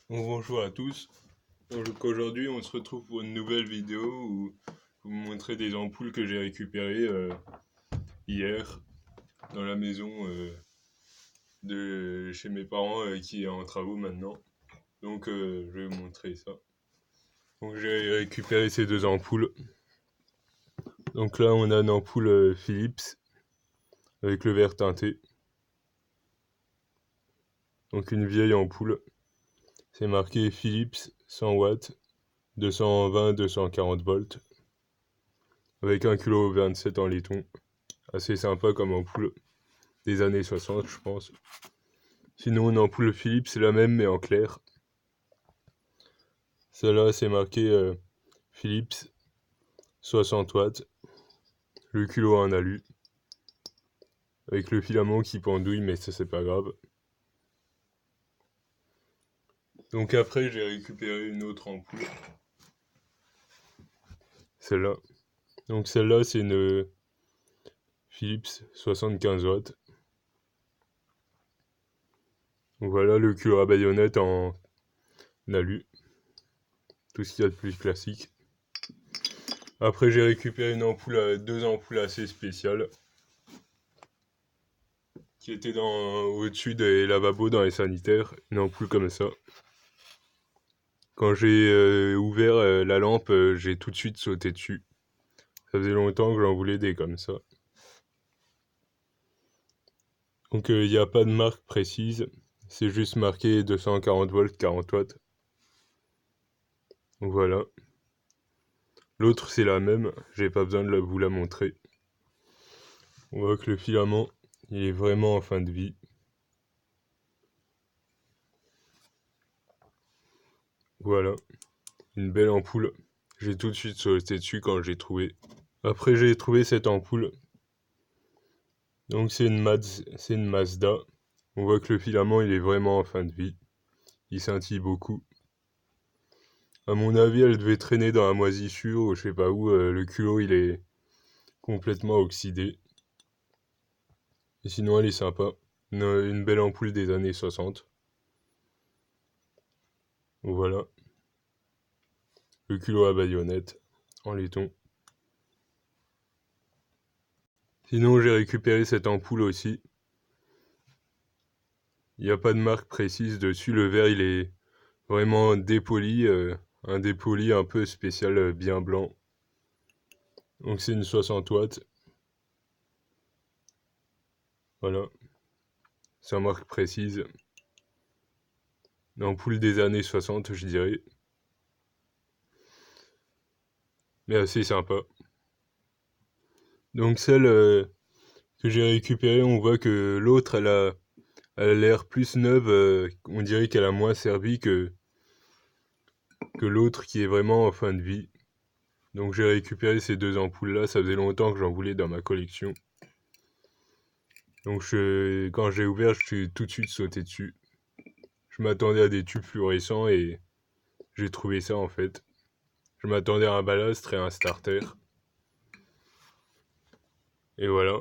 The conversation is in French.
Bonjour à tous. Donc aujourd'hui, on se retrouve pour une nouvelle vidéo où je vais vous montrer des ampoules que j'ai récupérées hier dans la maison de chez mes parents qui est en travaux maintenant. Donc je vais vous montrer ça. Donc j'ai récupéré ces deux ampoules. Donc là, on a une ampoule Philips avec le verre teinté. Donc une vieille ampoule. C'est marqué Philips 100 watts, 220-240 volts, avec 1,27 kg en laiton. Assez sympa comme ampoule, des années 60 je pense. Sinon une ampoule Philips c'est la même mais en clair. Celle-là c'est marqué Philips 60 watts, le culot en alu, avec le filament qui pendouille mais ça c'est pas grave. Donc après j'ai récupéré une autre ampoule. Celle-là. Donc celle-là c'est une Philips 75 watts. Donc voilà le culot à baïonnette en alu. Tout ce qu'il y a de plus classique. Après j'ai récupéré deux ampoules assez spéciales qui étaient au-dessus des lavabos dans les sanitaires, une ampoule comme ça. Quand j'ai ouvert la lampe, j'ai tout de suite sauté dessus. Ça faisait longtemps que j'en voulais des comme ça. Donc il n'y a pas de marque précise, c'est juste marqué 240 volts, 40 watts. Donc voilà. L'autre c'est la même, j'ai pas besoin de vous la montrer. On voit que le filament, il est vraiment en fin de vie. Voilà, une belle ampoule. J'ai tout de suite sauté dessus quand j'ai trouvé. Après j'ai trouvé cette ampoule. Donc c'est une Mazda. On voit que le filament il est vraiment en fin de vie. Il scintille beaucoup. À mon avis, elle devait traîner dans la moisissure ou je sais pas où. Le culot il est complètement oxydé. Et sinon elle est sympa. Une belle ampoule des années 60. Voilà. Le culot à baïonnette en laiton. Sinon j'ai récupéré cette ampoule aussi. Il n'y a pas de marque précise dessus. Le verre il est vraiment dépoli. Un dépoli un peu spécial, bien blanc. Donc c'est une 60 watts. Voilà. Sans marque précise. Une ampoule des années 60 je dirais. Mais assez sympa. Donc celle que j'ai récupérée, on voit que l'autre elle a l'air plus neuve. On dirait qu'elle a moins servi que l'autre qui est vraiment en fin de vie. Donc j'ai récupéré ces deux ampoules là, ça faisait longtemps que j'en voulais dans ma collection. Donc quand j'ai ouvert, je suis tout de suite sauté dessus. Je m'attendais à des tubes fluorescents et j'ai trouvé ça en fait. Je m'attendais à un balastre et un starter. Et voilà.